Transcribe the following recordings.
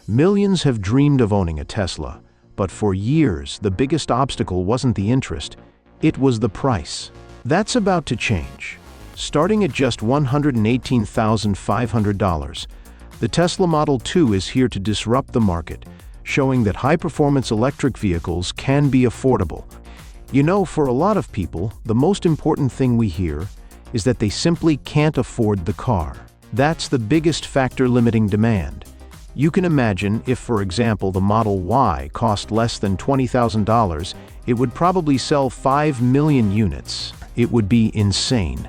Millions have dreamed of owning a Tesla, but for years the biggest obstacle wasn't the interest, it was the price. That's about to change. Starting at just $118,500, the Tesla Model 2 is here to disrupt the market, showing that high-performance electric vehicles can be affordable. You know, for a lot of people, the most important thing we hear is that they simply can't afford the car. That's the biggest factor limiting demand. You can imagine if, for example, the Model Y cost less than $20,000, it would probably sell 5 million units. It would be insane.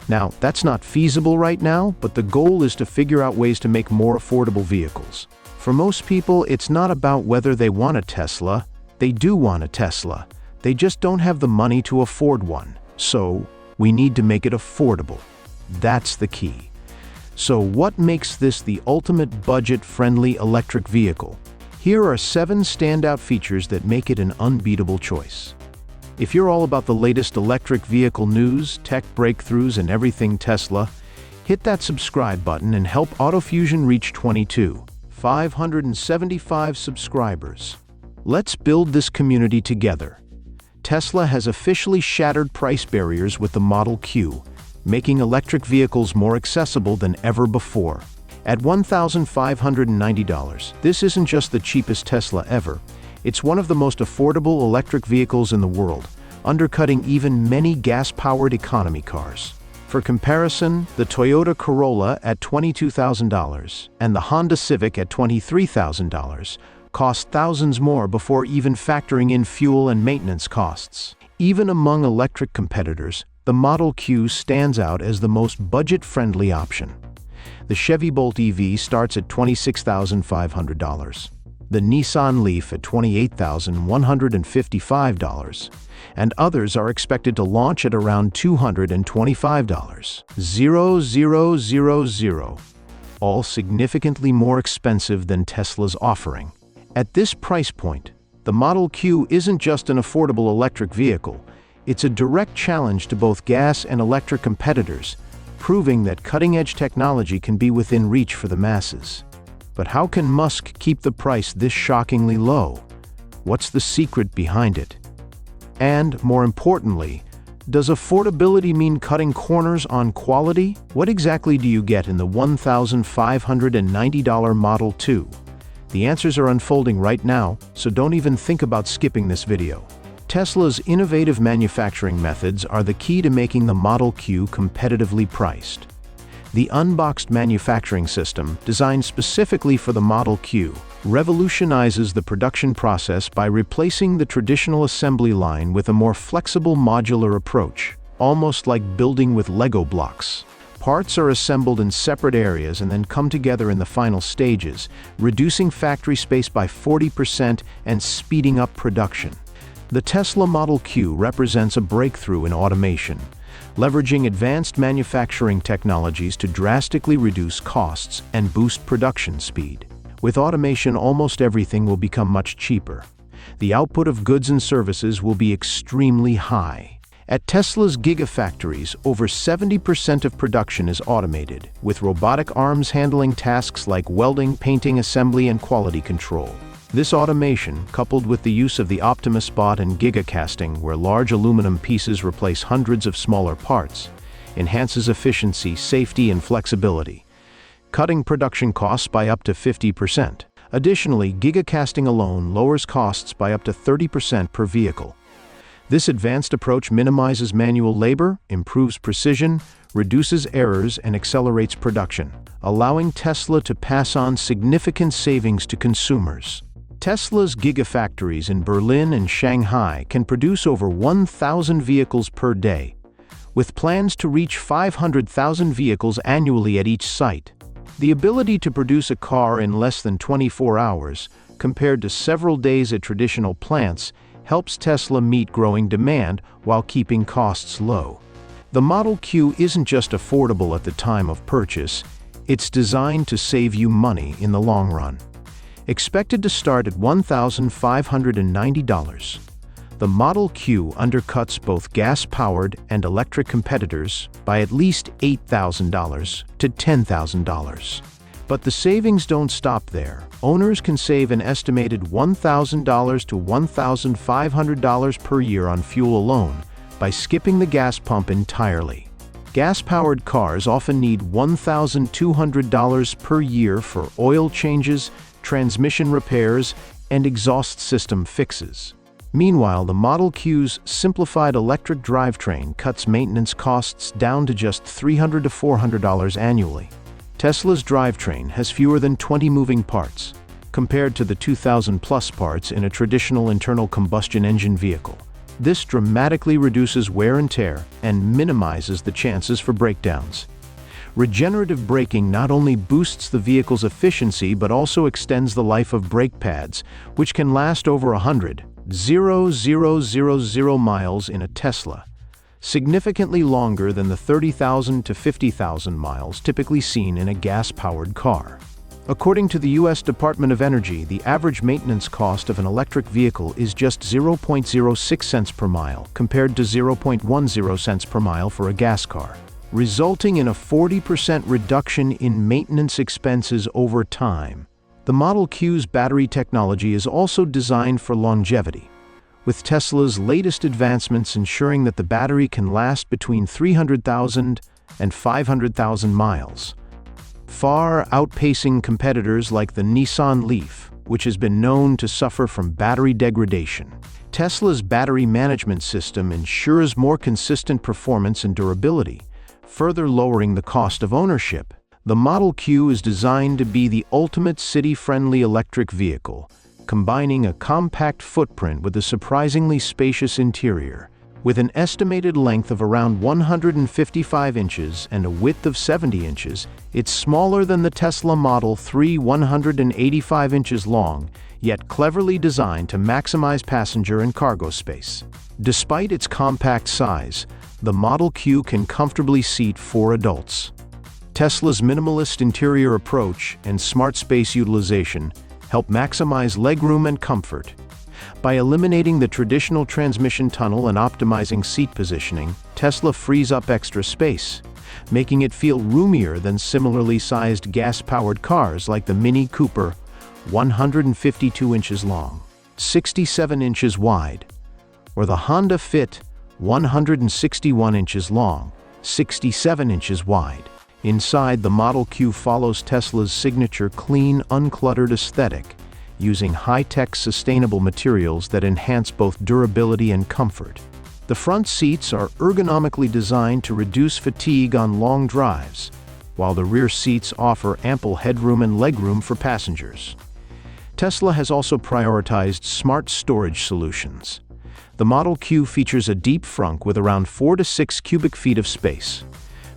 Now, that's not feasible right now, but the goal is to figure out ways to make more affordable vehicles. For most people, it's not about whether they want a Tesla. They do want a Tesla. They just don't have the money to afford one. So, we need to make it affordable. That's the key. So what makes this the ultimate budget-friendly electric vehicle? Here are 7 standout features that make it an unbeatable choice. If you're all about the latest electric vehicle news, tech breakthroughs, and everything Tesla, hit that subscribe button and help AutoFusion reach 575 subscribers. Let's build this community together. Tesla has officially shattered price barriers with the Model Q, making electric vehicles more accessible than ever before. At $1,590, this isn't just the cheapest Tesla ever, it's one of the most affordable electric vehicles in the world, undercutting even many gas-powered economy cars. For comparison, the Toyota Corolla at $22,000 and the Honda Civic at $23,000 cost thousands more before even factoring in fuel and maintenance costs. Even among electric competitors, the Model Q stands out as the most budget-friendly option. The Chevy Bolt EV starts at $26,500, the Nissan Leaf at $28,155, and others are expected to launch at around $225,000, all significantly more expensive than Tesla's offering. At this price point, the Model Q isn't just an affordable electric vehicle, it's a direct challenge to both gas and electric competitors, proving that cutting-edge technology can be within reach for the masses. But how can Musk keep the price this shockingly low? What's the secret behind it? And, more importantly, does affordability mean cutting corners on quality? What exactly do you get in the $1,590 Model 2? The answers are unfolding right now, so don't even think about skipping this video. Tesla's innovative manufacturing methods are the key to making the Model Q competitively priced. The unboxed manufacturing system, designed specifically for the Model Q, revolutionizes the production process by replacing the traditional assembly line with a more flexible modular approach, almost like building with Lego blocks. Parts are assembled in separate areas and then come together in the final stages, reducing factory space by 40% and speeding up production. The Tesla Model Q represents a breakthrough in automation, leveraging advanced manufacturing technologies to drastically reduce costs and boost production speed. With automation, almost everything will become much cheaper. The output of goods and services will be extremely high. At Tesla's gigafactories, over 70% of production is automated, with robotic arms handling tasks like welding, painting, assembly, and quality control. This automation, coupled with the use of the Optimus Bot and gigacasting, where large aluminum pieces replace hundreds of smaller parts, enhances efficiency, safety, and flexibility, cutting production costs by up to 50%. Additionally, gigacasting alone lowers costs by up to 30% per vehicle. This advanced approach minimizes manual labor, improves precision, reduces errors, and accelerates production, allowing Tesla to pass on significant savings to consumers. Tesla's gigafactories in Berlin and Shanghai can produce over 1,000 vehicles per day, with plans to reach 500,000 vehicles annually at each site. The ability to produce a car in less than 24 hours, compared to several days at traditional plants, helps Tesla meet growing demand while keeping costs low. The Model Q isn't just affordable at the time of purchase, it's designed to save you money in the long run. Expected to start at $1,590, the Model Q undercuts both gas-powered and electric competitors by at least $8,000 to $10,000. But the savings don't stop there. Owners can save an estimated $1,000 to $1,500 per year on fuel alone by skipping the gas pump entirely. Gas-powered cars often need $1,200 per year for oil changes, transmission repairs, and exhaust system fixes. Meanwhile, the Model Q's simplified electric drivetrain cuts maintenance costs down to just $300 to $400 annually. Tesla's drivetrain has fewer than 20 moving parts, compared to the 2,000-plus parts in a traditional internal combustion engine vehicle. This dramatically reduces wear and tear and minimizes the chances for breakdowns. Regenerative braking not only boosts the vehicle's efficiency but also extends the life of brake pads, which can last over 100,000 miles in a Tesla, significantly longer than the 30,000 to 50,000 miles typically seen in a gas-powered car. According to the U.S. Department of Energy, the average maintenance cost of an electric vehicle is just 0.06 cents per mile, compared to 0.10 cents per mile for a gas car, resulting in a 40% reduction in maintenance expenses over time. The Model Q's battery technology is also designed for longevity, with Tesla's latest advancements ensuring that the battery can last between 300,000 and 500,000 miles, far outpacing competitors like the Nissan Leaf, which has been known to suffer from battery degradation. Tesla's battery management system ensures more consistent performance and durability, further lowering the cost of ownership. The Model Q is designed to be the ultimate city-friendly electric vehicle, combining a compact footprint with a surprisingly spacious interior. With an estimated length of around 155 inches and a width of 70 inches, it's smaller than the Tesla Model 3, 185 inches long, yet cleverly designed to maximize passenger and cargo space. Despite its compact size, the Model Q can comfortably seat 4 adults. Tesla's minimalist interior approach and smart space utilization help maximize legroom and comfort. By eliminating the traditional transmission tunnel and optimizing seat positioning, Tesla frees up extra space, making it feel roomier than similarly sized gas-powered cars like the Mini Cooper, 152 inches long, 67 inches wide, or the Honda Fit, 161 inches long, 67 inches wide. Inside, the Model Q follows Tesla's signature clean, uncluttered aesthetic, using high-tech sustainable materials that enhance both durability and comfort. The front seats are ergonomically designed to reduce fatigue on long drives, while the rear seats offer ample headroom and legroom for passengers. Tesla has also prioritized smart storage solutions. The Model Q features a deep frunk with around 4 to 6 cubic feet of space,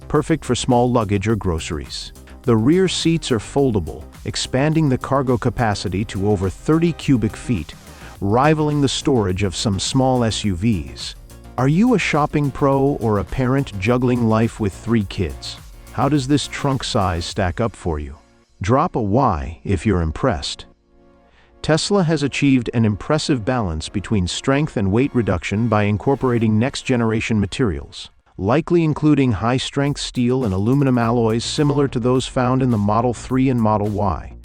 perfect for small luggage or groceries. The rear seats are foldable, expanding the cargo capacity to over 30 cubic feet, rivaling the storage of some small SUVs. Are you a shopping pro or a parent juggling life with 3 kids? How does this trunk size stack up for you? Drop a Y if you're impressed. Tesla has achieved an impressive balance between strength and weight reduction by incorporating next-generation materials, likely including high-strength steel and aluminum alloys similar to those found in the Model 3 and Model Y.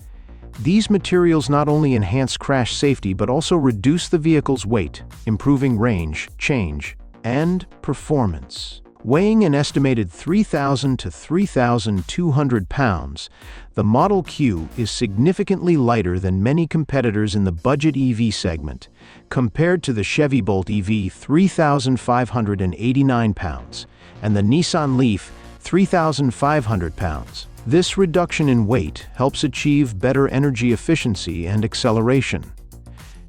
These materials not only enhance crash safety but also reduce the vehicle's weight, improving range, change, and performance. Weighing an estimated 3,000 to 3,200 pounds, the Model Q is significantly lighter than many competitors in the budget EV segment, compared to the Chevy Bolt EV 3,589 pounds and the Nissan Leaf 3,500 pounds. This reduction in weight helps achieve better energy efficiency and acceleration.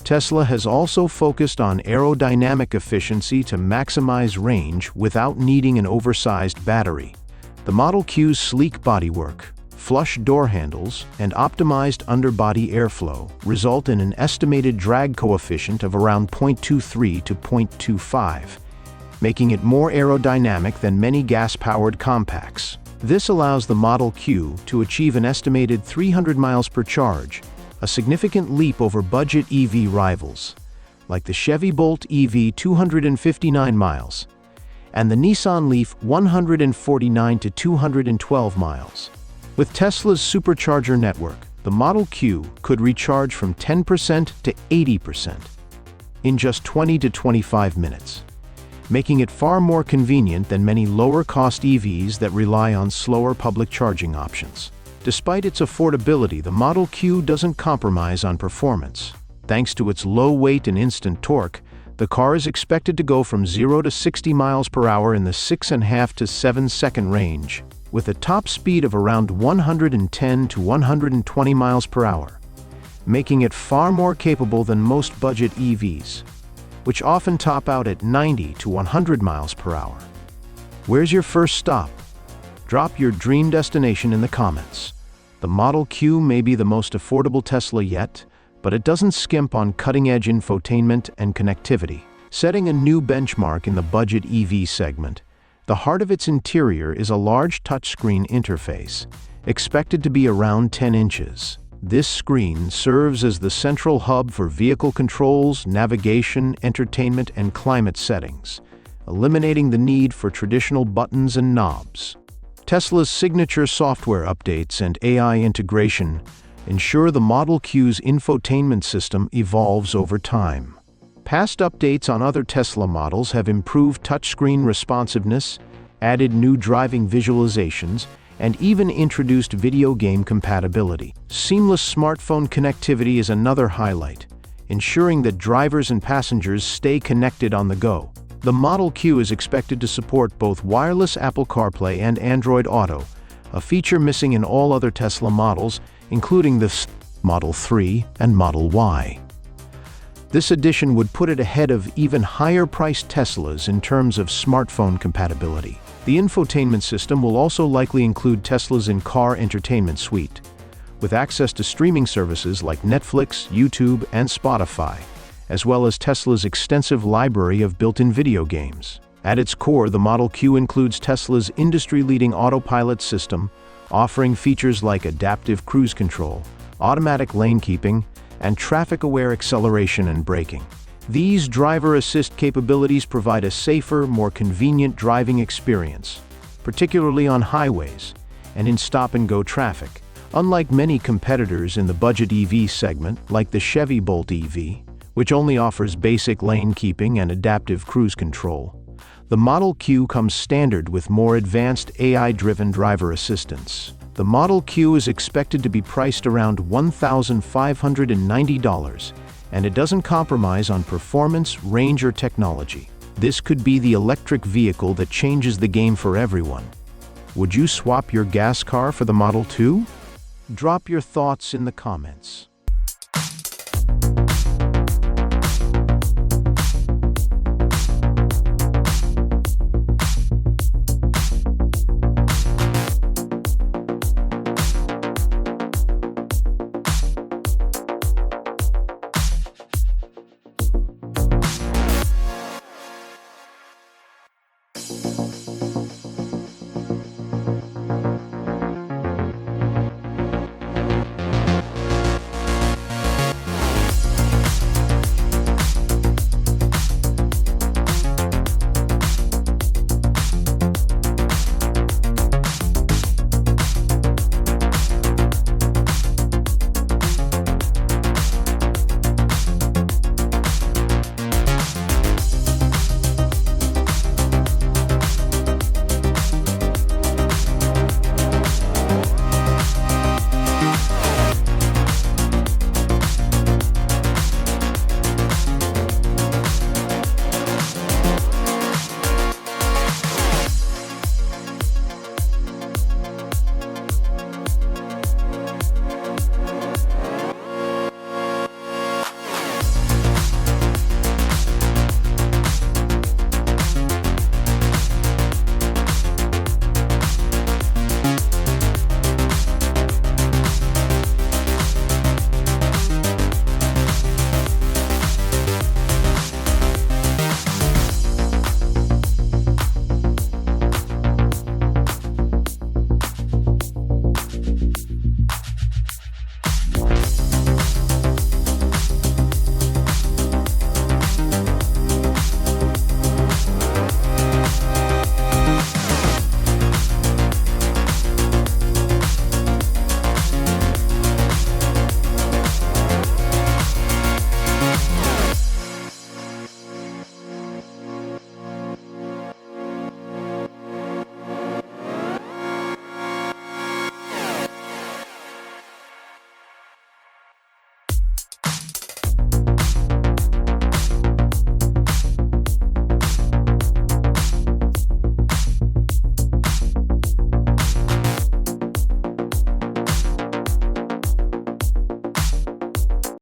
Tesla has also focused on aerodynamic efficiency to maximize range without needing an oversized battery. The Model Q's sleek bodywork, flush door handles, and optimized underbody airflow result in an estimated drag coefficient of around 0.23 to 0.25, making it more aerodynamic than many gas-powered compacts. This allows the Model Q to achieve an estimated 300 miles per charge, a significant leap over budget EV rivals, like the Chevy Bolt EV 259 miles and the Nissan Leaf 149 to 212 miles. With Tesla's supercharger network, the Model Q could recharge from 10% to 80% in just 20 to 25 minutes, making it far more convenient than many lower-cost EVs that rely on slower public charging options. Despite its affordability, the Model Q doesn't compromise on performance. Thanks to its low weight and instant torque, the car is expected to go from 0 to 60 miles per hour in the 6.5 to 7-second range, with a top speed of around 110 to 120 miles per hour, making it far more capable than most budget EVs, which often top out at 90 to 100 miles per hour. Where's your first stop? Drop your dream destination in the comments. The Model Q may be the most affordable Tesla yet, but it doesn't skimp on cutting-edge infotainment and connectivity. Setting a new benchmark in the budget EV segment, the heart of its interior is a large touchscreen interface, expected to be around 10 inches. This screen serves as the central hub for vehicle controls, navigation, entertainment, and climate settings, eliminating the need for traditional buttons and knobs. Tesla's signature software updates and AI integration ensure the Model Q's infotainment system evolves over time. Past updates on other Tesla models have improved touchscreen responsiveness, added new driving visualizations, and even introduced video game compatibility. Seamless smartphone connectivity is another highlight, ensuring that drivers and passengers stay connected on the go. The Model Q is expected to support both wireless Apple CarPlay and Android Auto, a feature missing in all other Tesla models, including the Model 3 and Model Y. This addition would put it ahead of even higher-priced Teslas in terms of smartphone compatibility. The infotainment system will also likely include Tesla's in-car entertainment suite, with access to streaming services like Netflix, YouTube, and Spotify, as well as Tesla's extensive library of built-in video games. At its core, the Model Q includes Tesla's industry-leading autopilot system, offering features like adaptive cruise control, automatic lane keeping, and traffic-aware acceleration and braking. These driver assist capabilities provide a safer, more convenient driving experience, particularly on highways and in stop-and-go traffic. Unlike many competitors in the budget EV segment, like the Chevy Bolt EV, which only offers basic lane keeping and adaptive cruise control, the Model Q comes standard with more advanced AI-driven driver assistance. The Model Q is expected to be priced around $1,590, and it doesn't compromise on performance, range, or technology. This could be the electric vehicle that changes the game for everyone. Would you swap your gas car for the Model 2? Drop your thoughts in the comments.